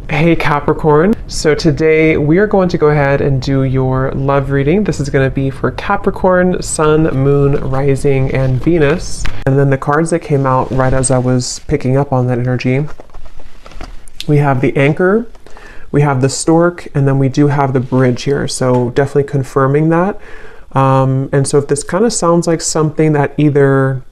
Hey Capricorn, so today we are going to go ahead and do your love reading. This is going to be for Capricorn, Sun, Moon, Rising, and Venus. And then the cards that came out right as I was picking up on that energy, we have the Anchor, we have the Stork, and then we do have the Bridge here. So definitely confirming that. And so if this kind of sounds like something that either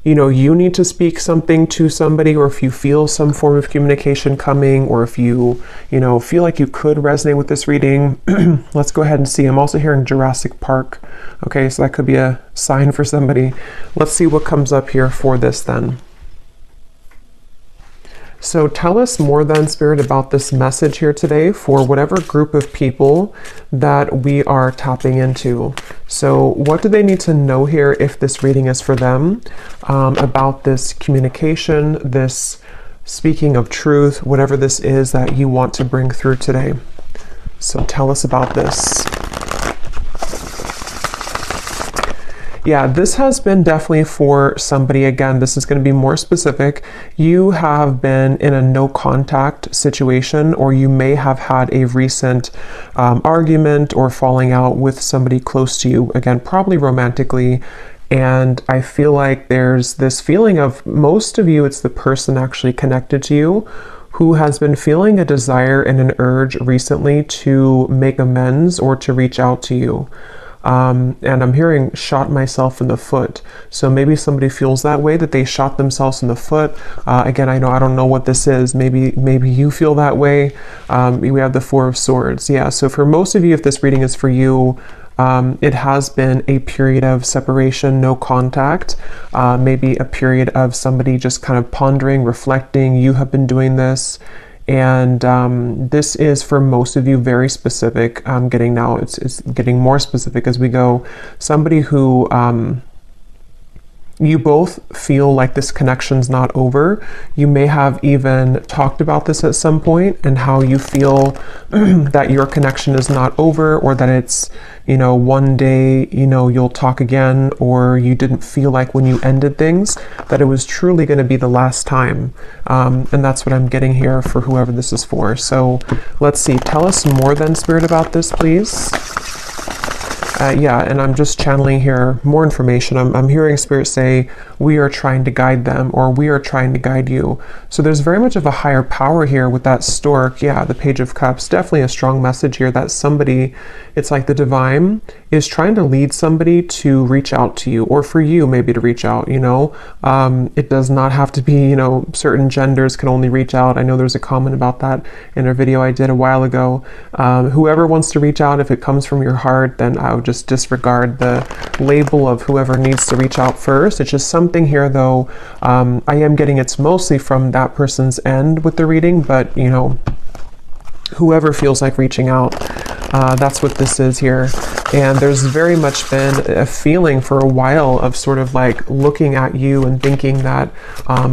you need to speak something to somebody, or if you feel some form of communication coming, or if you feel like you could resonate with this reading, let's go ahead and see. I'm also hearing Jurassic Park. Okay, so that could be a sign for somebody. Let's see what comes up here for this then. So tell us more then, Spirit, about this message here today for whatever group of people that we are tapping into. So what do they need to know here if this reading is for them, about this communication, this speaking of truth, whatever this is that you want to bring through today. So tell us about this. Yeah, this has been definitely for somebody. Again, this is going to be more specific. You have been in a no contact situation, or you may have had a recent argument or falling out with somebody close to you. Again, probably romantically. And I feel like there's this feeling of, most of you, it's the person actually connected to you who has been feeling a desire and an urge recently to make amends or to reach out to you. And I'm hearing shot myself in the foot. So maybe somebody feels that way, that they shot themselves in the foot. Again, I don't know what this is. Maybe you feel that way. We have the Four of Swords. Yeah. So for most of you, if this reading is for you, it has been a period of separation, no contact, maybe a period of somebody just kind of pondering, reflecting. You have been doing this. And this is for most of you very specific. I'm getting now, it's getting more specific as we go. Somebody who you both feel like this connection's not over. You may have even talked about this at some point, and how you feel that your connection is not over, or that it's, one day, you'll talk again, or you didn't feel like when you ended things that it was truly going to be the last time. And that's what I'm getting here for whoever this is for. So let's see. Tell us more then, Spirit, about this, please. Yeah, and I'm just channeling here more information. I'm hearing Spirit say, we are trying to guide them, or we are trying to guide you. So there's very much of a higher power here with that Stork. Yeah, the Page of Cups, definitely a strong message here that somebody, it's like the divine is trying to lead somebody to reach out to you, or for you maybe to reach out, It does not have to be, certain genders can only reach out. I know there's a comment about that in a video I did a while ago. Whoever wants to reach out, if it comes from your heart, then I would just disregard the label of whoever needs to reach out first. It's just something here, though. I am getting it's mostly from that person's end with the reading, but whoever feels like reaching out, that's what this is here. And there's very much been a feeling for a while of sort of like looking at you and thinking that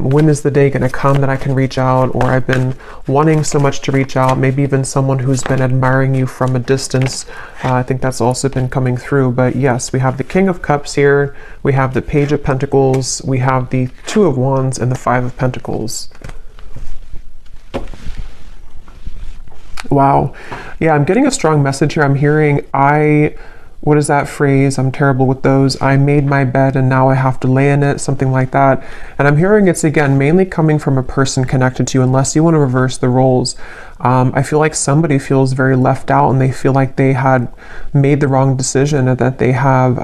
when is the day going to come that I can reach out, or I've been wanting so much to reach out. Maybe even someone who's been admiring you from a distance. I think that's also been coming through. But yes, we have the King of Cups here, we have the Page of Pentacles, we have the Two of Wands, and the Five of Pentacles. Wow. Yeah, I'm getting a strong message here. I'm hearing, what is that phrase? I'm terrible with those. I made my bed and now I have to lay in it, something like that. And I'm hearing it's, again, mainly coming from a person connected to you, unless you want to reverse the roles. I feel like somebody feels very left out, and they feel like they had made the wrong decision, and that they have,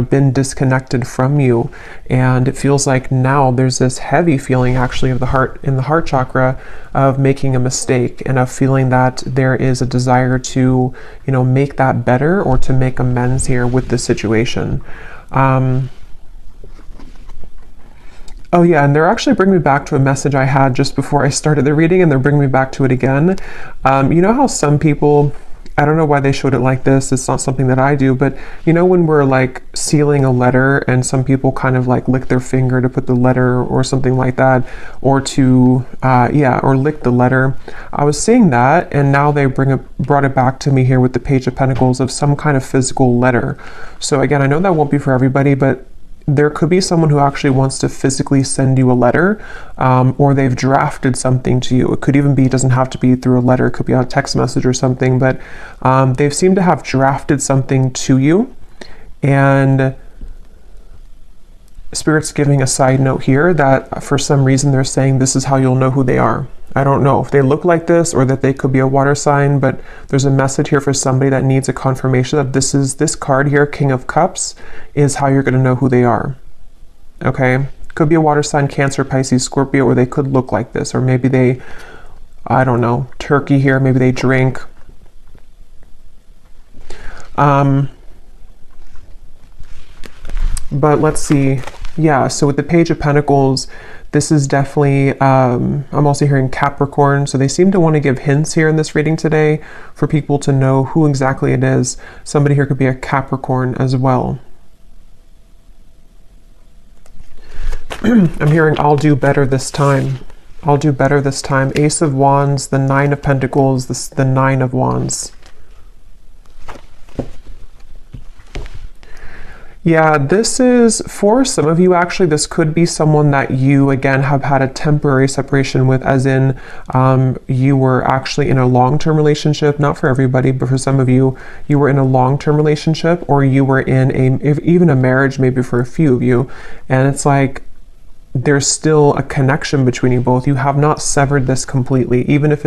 been disconnected from you. And it feels like now there's this heavy feeling actually of the heart, in the heart chakra, of making a mistake, and of feeling that there is a desire to, make that better, or to make amends here with the situation. Oh yeah, and they're actually bringing me back to a message I had just before I started the reading, and they're bringing me back to it again. You know how some people, I don't know why they showed it like this, it's not something that I do, but when we're like sealing a letter, and some people kind of like lick their finger to put the letter, or something like that, or to, or lick the letter. I was seeing that, and now they brought it back to me here with the Page of Pentacles, of some kind of physical letter. So again, I know that won't be for everybody, but there could be someone who actually wants to physically send you a letter, or they've drafted something to you. It could even be, doesn't have to be through a letter, it could be a text message or something, but they've seemed to have drafted something to you. And Spirit's giving a side note here that for some reason they're saying this is how you'll know who they are. I don't know if they look like this or that they could be a water sign, but there's a message here for somebody that needs a confirmation that this card here, King of Cups, is how you're going to know who they are. Okay? Could be a water sign, Cancer, Pisces, Scorpio, or they could look like this, or maybe they, I don't know, turkey here, maybe they drink. But let's see. Yeah, so with the Page of Pentacles, this is definitely, I'm also hearing Capricorn. So they seem to want to give hints here in this reading today for people to know who exactly it is. Somebody here could be a Capricorn as well. I'm hearing, I'll do better this time. I'll do better this time. Ace of Wands, the Nine of Pentacles, the Nine of Wands. Yeah, this is, for some of you actually, this could be someone that you, again, have had a temporary separation with, as in you were actually in a long-term relationship, not for everybody, but for some of you, you were in a long-term relationship, or you were in even a marriage, maybe for a few of you, and it's like there's still a connection between you both. You have not severed this completely, even if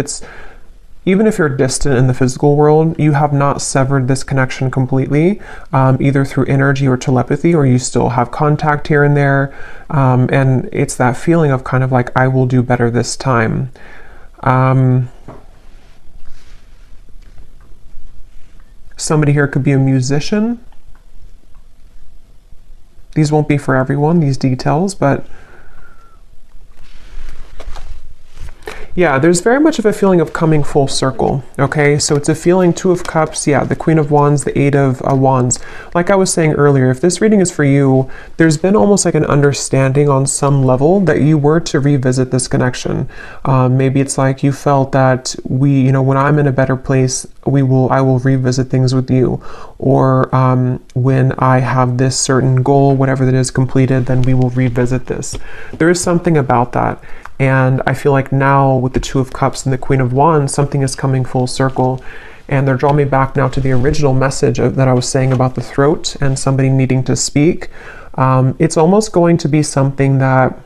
you're distant in the physical world, you have not severed this connection completely, either through energy or telepathy, or you still have contact here and there. And it's that feeling of kind of like, I will do better this time. Somebody here could be a musician. These won't be for everyone, these details, but yeah, there's very much of a feeling of coming full circle, okay? So it's a feeling, Two of Cups, yeah, the Queen of Wands, the Eight of Wands. Like I was saying earlier, if this reading is for you, there's been almost like an understanding on some level that you were to revisit this connection. Maybe it's like you felt that when I'm in a better place, I will revisit things with you. Or when I have this certain goal, whatever that is completed, then we will revisit this. There is something about that. And I feel like now with the Two of Cups and the Queen of Wands, something is coming full circle. And they're drawing me back now to the original message that I was saying about the throat and somebody needing to speak. It's almost going to be something that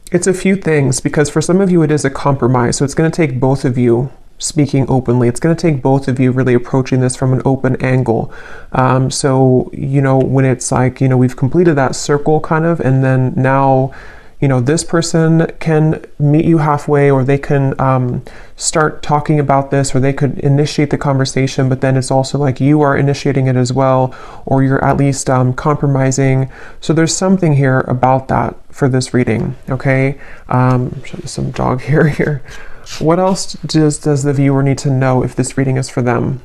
it's a few things, because for some of you it is a compromise. So it's going to take both of you speaking openly. It's going to take both of you really approaching this from an open angle. So, when it's like, we've completed that circle kind of, and then now, this person can meet you halfway, or they can start talking about this, or they could initiate the conversation, but then it's also like you are initiating it as well, or you're at least compromising. So there's something here about that for this reading, okay? Some dog hair here. What else does the viewer need to know if this reading is for them?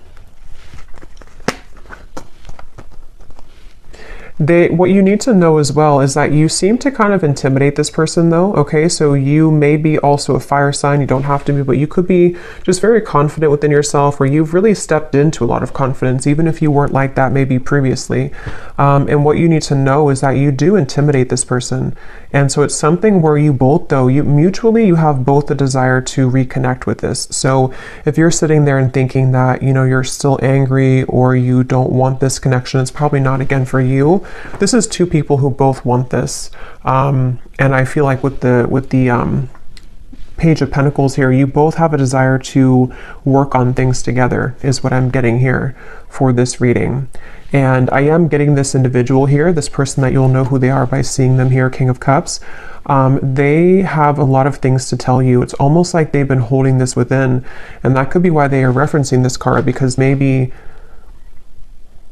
What you need to know as well is that you seem to kind of intimidate this person though, okay? So you may be also a fire sign, you don't have to be, but you could be just very confident within yourself, or you've really stepped into a lot of confidence, even if you weren't like that maybe previously. And what you need to know is that you do intimidate this person. And so it's something where you both though, you have both a desire to reconnect with this. So if you're sitting there and thinking that, you're still angry or you don't want this connection, it's probably not again for you. This is two people who both want this, and I feel like with the Page of Pentacles here, you both have a desire to work on things together, is what I'm getting here for this reading. And I am getting this individual here, this person that you'll know who they are by seeing them here, King of Cups. They have a lot of things to tell you. It's almost like they've been holding this within, and that could be why they are referencing this card, because maybe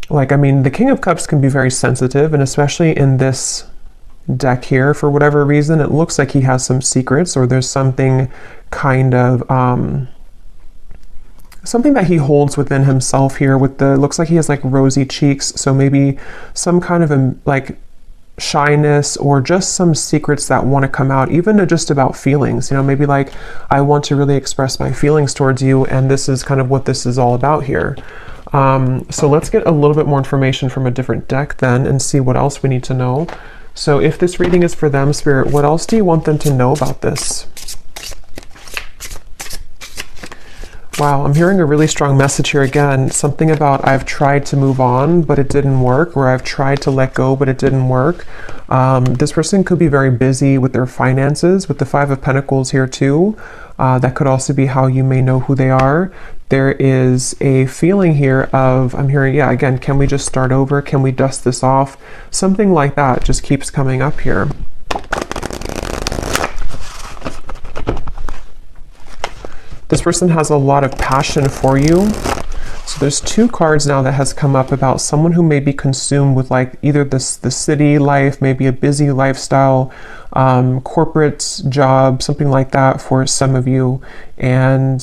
the King of Cups can be very sensitive, and especially in this deck here, for whatever reason, it looks like he has some secrets, or there's something kind of, something that he holds within himself here looks like he has like rosy cheeks. So maybe some kind of shyness, or just some secrets that want to come out, even just about feelings, maybe like, I want to really express my feelings towards you, and this is kind of what this is all about here. So let's get a little bit more information from a different deck then and see what else we need to know. So if this reading is for them, Spirit, what else do you want them to know about this? Wow, I'm hearing a really strong message here again. Something about I've tried to move on, but it didn't work, or I've tried to let go, but it didn't work. This person could be very busy with their finances, with the Five of Pentacles here too. That could also be how you may know who they are. There is a feeling here of, I'm hearing, yeah, again, can we just start over? Can we dust this off? Something like that just keeps coming up here. This person has a lot of passion for you. So there's two cards now that has come up about someone who may be consumed with like either the city life, maybe a busy lifestyle, corporate job, something like that for some of you. And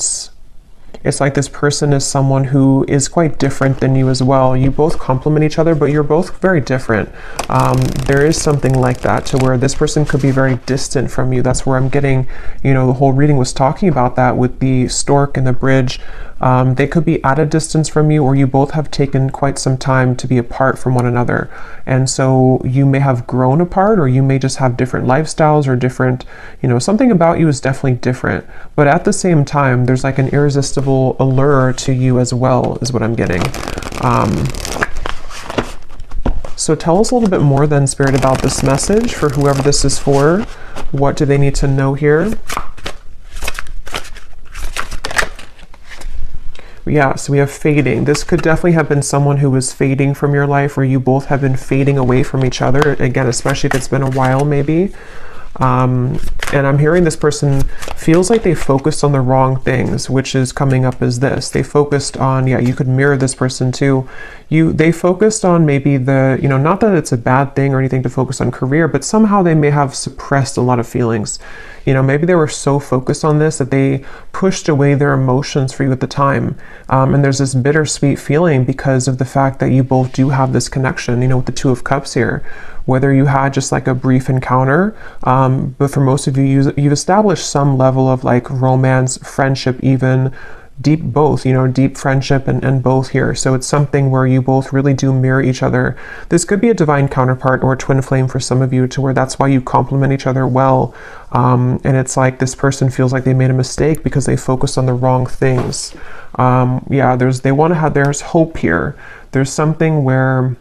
it's like this person is someone who is quite different than you as well. You both complement each other, but you're both very different. There is something like that to where this person could be very distant from you. That's where I'm getting, you know, the whole reading was talking about that with the stork and the bridge. They could be at a distance from you, or you both have taken quite some time to be apart from one another. And so you may have grown apart, or you may just have different lifestyles or different, you know, something about you is definitely different. But at the same time, there's like an irresistible allure to you as well, is what I'm getting. So tell us a little bit more then, Spirit, about this message for whoever this is for. What do they need to know here? Yeah, so we have fading. This could definitely have been someone who was fading from your life, or you both have been fading away from each other. Again, especially if it's been a while, maybe. And I'm hearing this person feels like they focused on the wrong things, which is coming up as this. They focused on, yeah, you could mirror this person too. They focused on maybe the, you know, not that it's a bad thing or anything to focus on career, but somehow they may have suppressed a lot of feelings. You know, maybe they were so focused on this that they pushed away their emotions for you at the time. And there's this bittersweet feeling because of the fact that you both do have this connection, you know, with the Two of Cups here. Whether you had just like a brief encounter, but for most of you, you've established some level of like romance, friendship, even deep both, you know, deep friendship and both here. So it's something where you both really do mirror each other. This could be a divine counterpart or a twin flame for some of you, to where that's why you complement each other well. And it's like this person feels like they made a mistake because they focused on the wrong things. Yeah, there's hope here. There's something where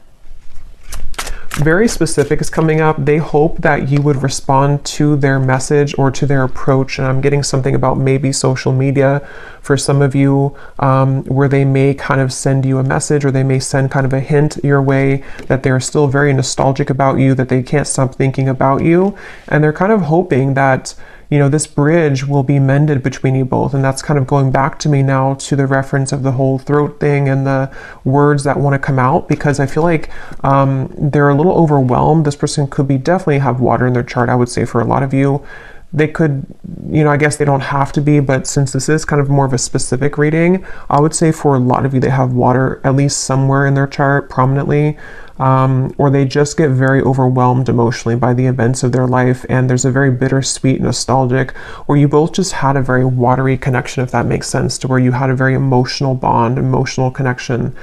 very specific is coming up. They hope that you would respond to their message or to their approach. And I'm getting something about maybe social media for some of you, where they may kind of send you a message, or they may send kind of a hint your way that they're still very nostalgic about you, that they can't stop thinking about you. And they're kind of hoping that, you know, this bridge will be mended between you both. And that's kind of going back to me now to the reference of the whole throat thing and the words that want to come out, because I feel like they're a little overwhelmed. This person could be definitely have water in their chart, I would say, for a lot of you. They could, you know, I guess they don't have to be, but since this is kind of more of a specific reading, I would say for a lot of you, they have water at least somewhere in their chart prominently. Or they just get very overwhelmed emotionally by the events of their life, and there's a very bittersweet, nostalgic, or you both just had a very watery connection, if that makes sense, to where you had a very emotional bond, emotional connection.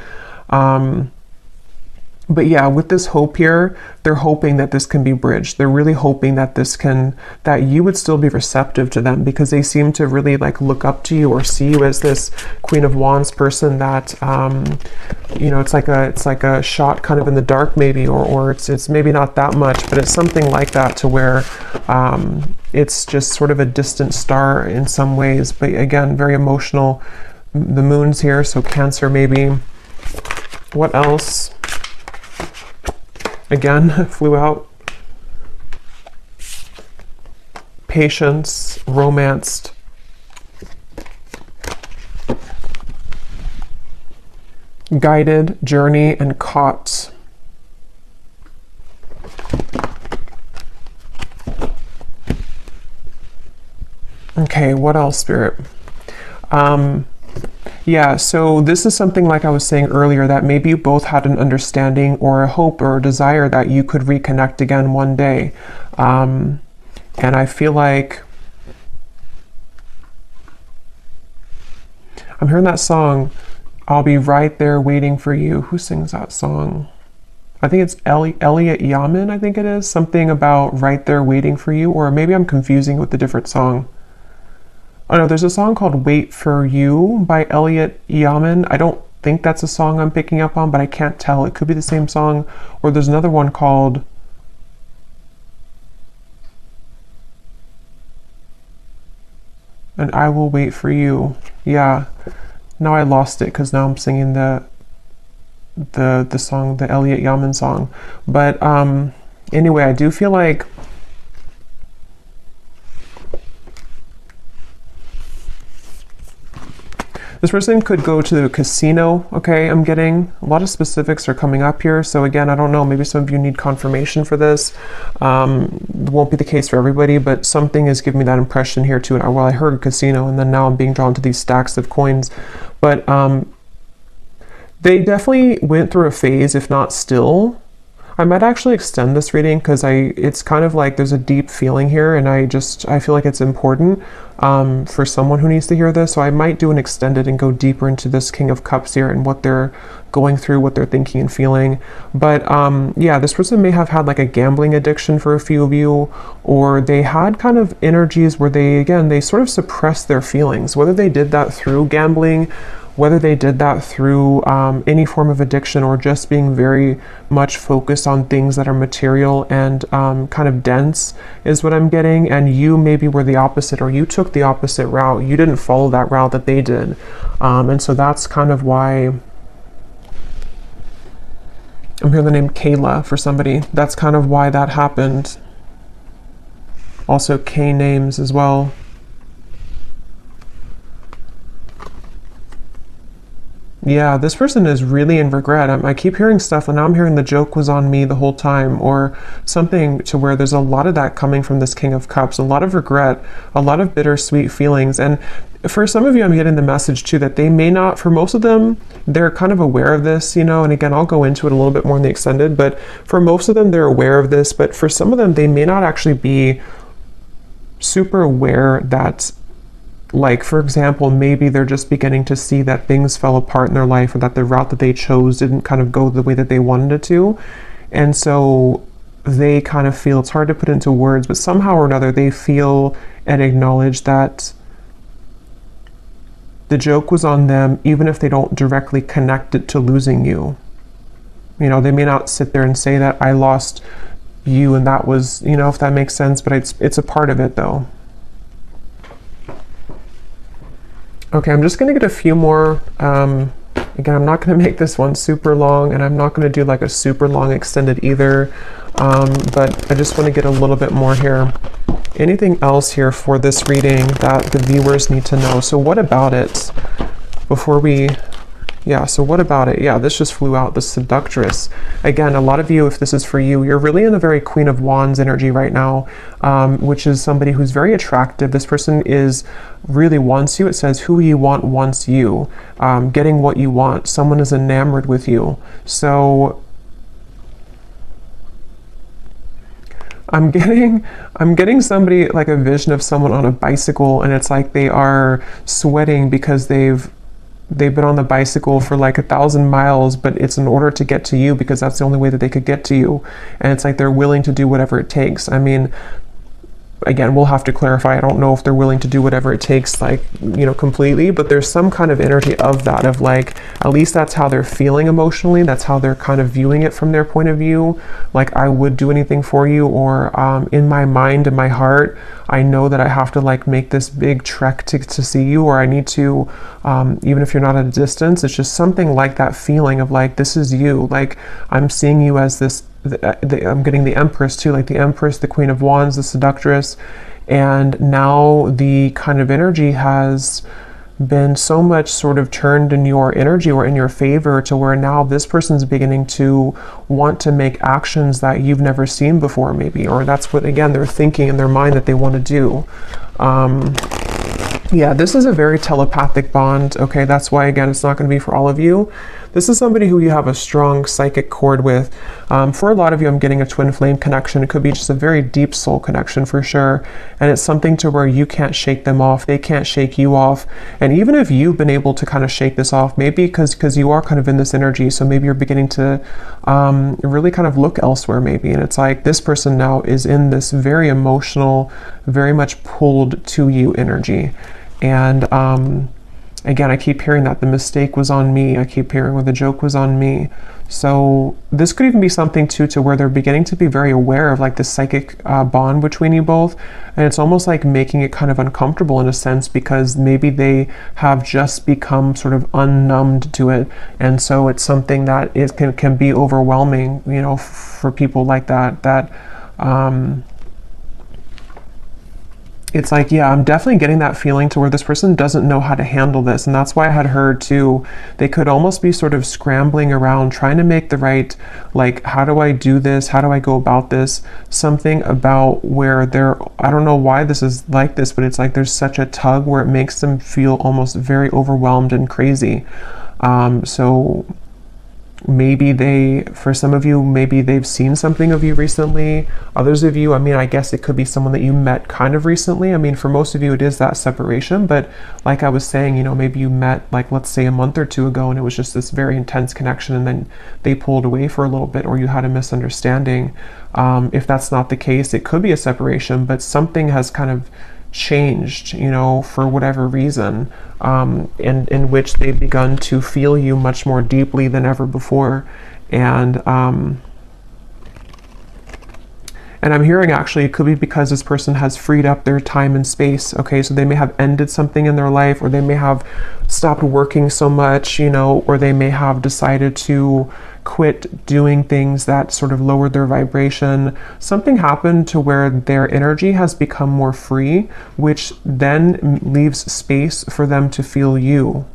But yeah, with this hope here, they're hoping that this can be bridged. They're really hoping that that you would still be receptive to them, because they seem to really like look up to you or see you as this Queen of Wands person that, you know, it's like a shot kind of in the dark maybe, or it's maybe not that much, but it's something like that, to where it's just sort of a distant star in some ways. But again, very emotional. The moon's here, so Cancer maybe. What else? Again, flew out. Patience, romanced. Guided, journey, and caught. Okay, what else, Spirit? Yeah, so this is something like I was saying earlier, that maybe you both had an understanding or a hope or a desire that you could reconnect again one day. And I feel like I'm hearing that song, I'll be right there waiting for you. Who sings that song? I think it's Elliot Yamin, I think it is. Something about right there waiting for you, or maybe I'm confusing with a different song. Oh no, there's a song called Wait for You by Elliot Yamin. I don't think that's a song I'm picking up on, but I can't tell. It could be the same song. Or there's another one called And I Will Wait for You. Yeah. Now I lost it because now I'm singing the song, the Elliot Yamin song. But anyway, I do feel like this person could go to the casino, okay? I'm getting a lot of specifics are coming up here. So again, I don't know, maybe some of you need confirmation for this. It won't be the case for everybody, but something is giving me that impression here too. Well, I heard casino, and then now I'm being drawn to these stacks of coins. But they definitely went through a phase, if not still. I might actually extend this reading because it's kind of like there's a deep feeling here, and I feel like it's important for someone who needs to hear this. So I might do an extended and go deeper into this King of Cups here and what they're going through, what they're thinking and feeling. But yeah, this person may have had like a gambling addiction for a few of you, or they had kind of energies where they sort of suppressed their feelings, whether they did that through gambling, whether they did that through any form of addiction, or just being very much focused on things that are material and kind of dense is what I'm getting. And you maybe were the opposite, or you took the opposite route. You didn't follow that route that they did. And so that's kind of why I'm hearing the name Kayla for somebody. That's kind of why that happened. Also K names as well. Yeah, this person is really in regret. I keep hearing stuff, and now I'm hearing the joke was on me the whole time, or something to where there's a lot of that coming from this King of Cups, a lot of regret, a lot of bittersweet feelings. And for some of you, I'm getting the message too that they may not, for most of them, they're kind of aware of this, you know, and again, I'll go into it a little bit more in the extended, but for most of them, they're aware of this, but for some of them, they may not actually be super aware that, like, for example, maybe they're just beginning to see that things fell apart in their life, or that the route that they chose didn't kind of go the way that they wanted it to. And so they kind of feel, it's hard to put into words, but somehow or another, they feel and acknowledge that the joke was on them, even if they don't directly connect it to losing you. You know, they may not sit there and say that I lost you and that was, you know, if that makes sense, but it's a part of it though. Okay, I'm just going to get a few more. Again, I'm not going to make this one super long, and I'm not going to do like a super long extended either, but I just want to get a little bit more here. Anything else here for this reading that the viewers need to know? So what about it before we... Yeah, so what about it? Yeah, this just flew out, the Seductress. Again, a lot of you, if this is for you, you're really in a very Queen of Wands energy right now, which is somebody who's very attractive. This person really wants you. It says, who you want wants you. Getting what you want. Someone is enamored with you. So I'm getting somebody, like a vision of someone on a bicycle, and it's like they are sweating because they've been on the bicycle for like 1,000 miles, but it's in order to get to you because that's the only way that they could get to you. And it's like they're willing to do whatever it takes. I mean, again, we'll have to clarify. I don't know if they're willing to do whatever it takes, like, you know, completely, but there's some kind of energy of that, of like, at least that's how they're feeling emotionally. That's how they're kind of viewing it from their point of view. Like, I would do anything for you, or in my mind and my heart, I know that I have to like make this big trek to see you, or I need to, even if you're not at a distance, it's just something like that feeling of like, this is you. Like, I'm seeing you as this, I'm getting the Empress too, like the Empress, the Queen of Wands, the Seductress, and now the kind of energy has been so much sort of turned in your energy or in your favor, to where now this person's beginning to want to make actions that you've never seen before, maybe, or that's what, again, they're thinking in their mind that they want to do. Yeah, this is a very telepathic bond. Okay, that's why, again, it's not going to be for all of you. this is somebody who you have a strong psychic cord with. For a lot of you, I'm getting a twin flame connection. It could be just a very deep soul connection for sure. And it's something to where you can't shake them off. They can't shake you off. And even if you've been able to kind of shake this off, maybe because you are kind of in this energy, so maybe you're beginning to really kind of look elsewhere maybe. And it's like this person now is in this very emotional, very much pulled to you energy. And again, I keep hearing that the mistake was on me. I keep hearing where the joke was on me. So this could even be something too, to where they're beginning to be very aware of like the psychic bond between you both. And it's almost like making it kind of uncomfortable in a sense, because maybe they have just become sort of unnumbed to it. And so it's something that can be overwhelming, you know, for people like that, it's like, yeah, I'm definitely getting that feeling to where this person doesn't know how to handle this. And that's why I had heard too, they could almost be sort of scrambling around trying to make the right, like, how do I do this? How do I go about this? Something about where I don't know why this is like this, but it's like there's such a tug where it makes them feel almost very overwhelmed and crazy. So maybe for some of you, maybe they've seen something of you recently. Others of you, I mean, I guess it could be someone that you met kind of recently. I mean, for most of you, it is that separation. But like I was saying, you know, maybe you met, like, let's say a month or two ago, and it was just this very intense connection, and then they pulled away for a little bit, or you had a misunderstanding. If that's not the case, it could be a separation, but something has kind of changed, you know, for whatever reason, in which they've begun to feel you much more deeply than ever before. And I'm hearing actually it could be because this person has freed up their time and space. Okay, so they may have ended something in their life, or they may have stopped working so much, you know, or they may have decided to quit doing things that sort of lowered their vibration. Something happened to where their energy has become more free, which then leaves space for them to feel you.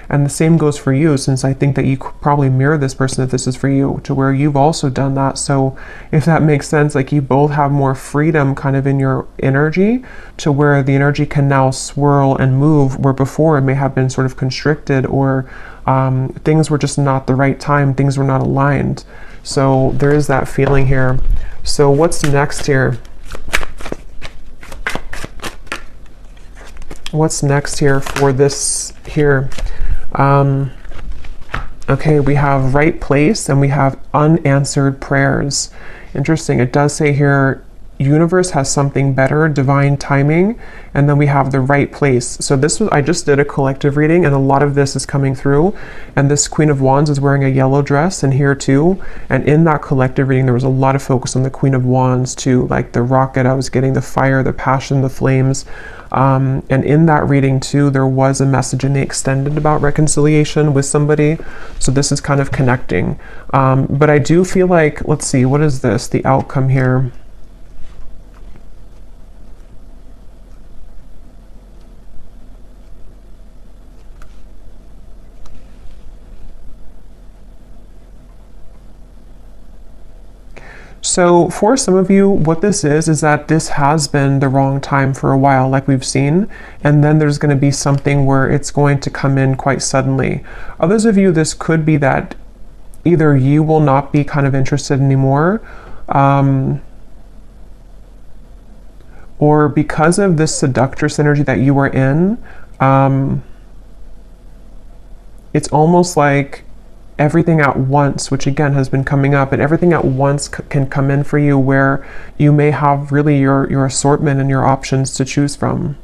And the same goes for you, since I think that you probably mirror this person if this is for you, to where you've also done that. So if that makes sense, like you both have more freedom kind of in your energy, to where the energy can now swirl and move, where before it may have been sort of constricted, or things were just not the right time, things were not aligned. So there is that feeling here. So what's next here? What's next here for this here? Okay, we have right place and we have unanswered prayers. Interesting. It does say here, universe has something better, divine timing, and then we have the right place. So I just did a collective reading, and a lot of this is coming through, and this Queen of Wands is wearing a yellow dress, and here too, and in that collective reading there was a lot of focus on the Queen of Wands too, like the rocket. I was getting the fire, the passion, the flames, and in that reading too there was a message in the extended about reconciliation with somebody. So this is kind of connecting, but I do feel like, let's see, what is this, the outcome here? So for some of you, what this is that this has been the wrong time for a while, like we've seen, and then there's going to be something where it's going to come in quite suddenly. Others of you, this could be that either you will not be kind of interested anymore, or because of this seductress energy that you were in, it's almost like everything at once, which again has been coming up, and everything at once can come in for you, where you may have really your assortment and your options to choose from.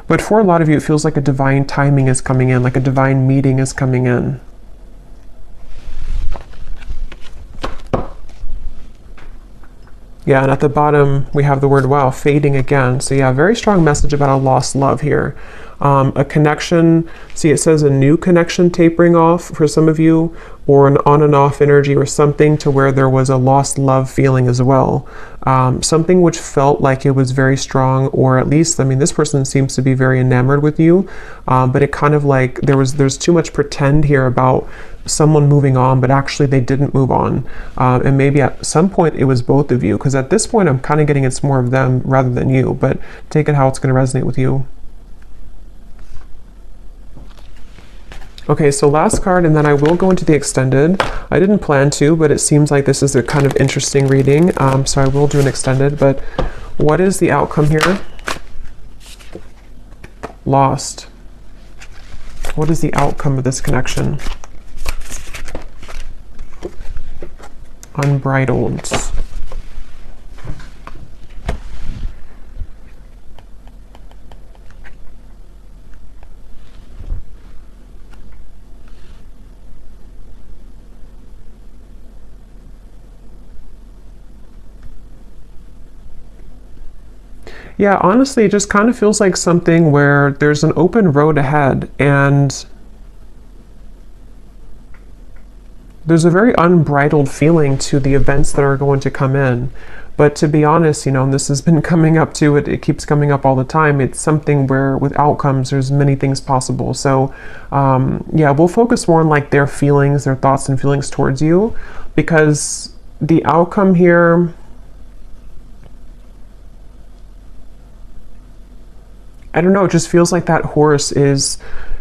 But for a lot of you, it feels like a divine timing is coming in, like a divine meeting is coming in. Yeah, and at the bottom we have the word, wow, fading again. So yeah, very strong message about a lost love here. A connection, see it says a new connection tapering off for some of you, or an on and off energy, or something to where there was a lost love feeling as well. Something which felt like it was very strong, or at least, I mean, this person seems to be very enamored with you, but it kind of like there's too much pretend here about someone moving on, but actually they didn't move on. And maybe at some point it was both of you, because at this point I'm kind of getting it's more of them rather than you, but take it how it's going to resonate with you. Okay, so last card, and then I will go into the extended. I didn't plan to, but it seems like this is a kind of interesting reading, so I will do an extended. But what is the outcome here? Lost. What is the outcome of this connection? Unbridled. Yeah, honestly, it just kind of feels like something where there's an open road ahead and there's a very unbridled feeling to the events that are going to come in. But to be honest, you know, and this has been coming up to it, it keeps coming up all the time. It's something where with outcomes, there's many things possible. So yeah, we'll focus more on like their feelings, their thoughts and feelings towards you, because the outcome here, I don't know, it just feels like that horse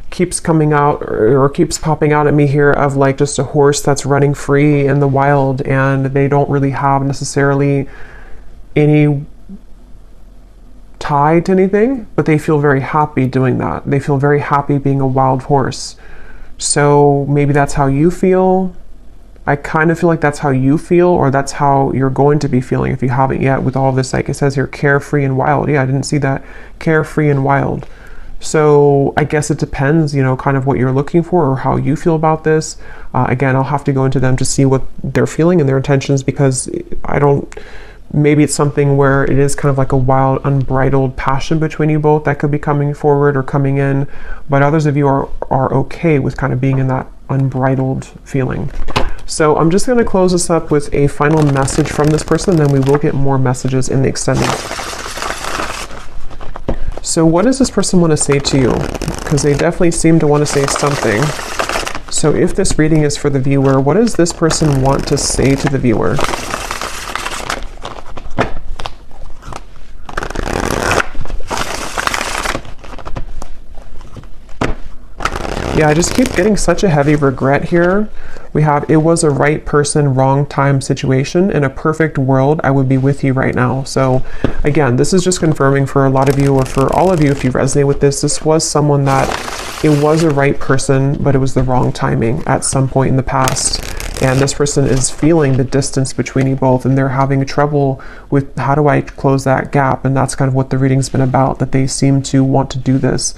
keeps coming out or keeps popping out at me here of like just a horse that's running free in the wild, and they don't really have necessarily any tie to anything, but they feel very happy doing that. They feel very happy being a wild horse. So maybe that's how you feel. I kind of feel like that's how you feel, or that's how you're going to be feeling if you haven't yet, with all of this, like it says here, carefree and wild. Yeah, I didn't see that. Carefree and wild. So I guess it depends, you know, kind of what you're looking for or how you feel about this. Again, I'll have to go into them to see what they're feeling and their intentions, because maybe it's something where it is kind of like a wild, unbridled passion between you both that could be coming forward or coming in. But others of you are okay with kind of being in that unbridled feeling. So I'm just going to close this up with a final message from this person, and then we will get more messages in the extended. So what does this person want to say to you? Because they definitely seem to want to say something. So if this reading is for the viewer, what does this person want to say to the viewer? Yeah, I just keep getting such a heavy regret here. We have, it was a right person, wrong time situation. In a perfect world, I would be with you right now. So again, this is just confirming for a lot of you, or for all of you, if you resonate with this, this was someone that it was a right person, but it was the wrong timing at some point in the past. And this person is feeling the distance between you both, and they're having trouble with how do I close that gap? And that's kind of what the reading's been about, that they seem to want to do this.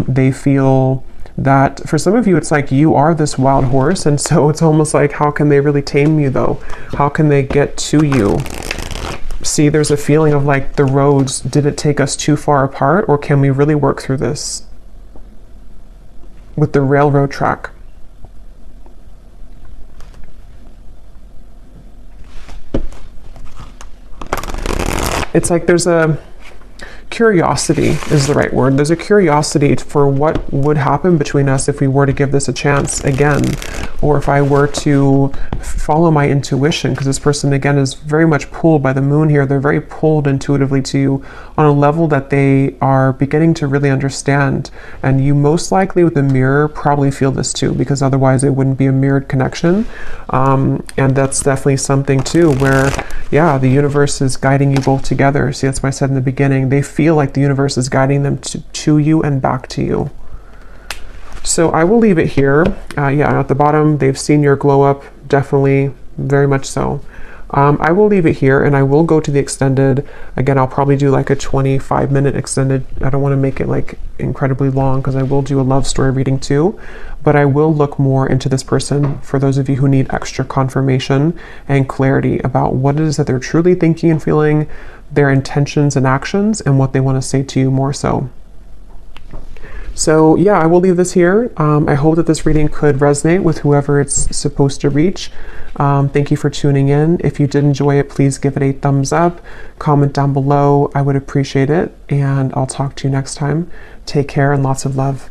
They feel that for some of you, it's like you are this wild horse, and so it's almost like, how can they really tame you though? How can they get to you? See, there's a feeling of like the roads, did it take us too far apart, or can we really work through this with the railroad track? It's like there's a curiosity is the right word. There's a curiosity for what would happen between us if we were to give this a chance again, or if I were to follow my intuition, because this person again is very much pulled by the moon here. They're very pulled intuitively to you on a level that they are beginning to really understand. And you most likely with the mirror probably feel this too, because otherwise it wouldn't be a mirrored connection. And that's definitely something too where, yeah, the universe is guiding you both together. See, that's why I said in the beginning, they feel like the universe is guiding them to you and back to you. So I will leave it here. Yeah, at the bottom, they've seen your glow up, definitely, very much so. I will leave it here, and I will go to the extended. Again, I'll probably do like a 25-minute extended. I don't want to make it like incredibly long, because I will do a love story reading too. But I will look more into this person for those of you who need extra confirmation and clarity about what it is that they're truly thinking and feeling, their intentions and actions, and what they want to say to you more so. So yeah, I will leave this here. I hope that this reading could resonate with whoever it's supposed to reach. Thank you for tuning in. If you did enjoy it, please give it a thumbs up, comment down below. I would appreciate it, and I'll talk to you next time. Take care and lots of love.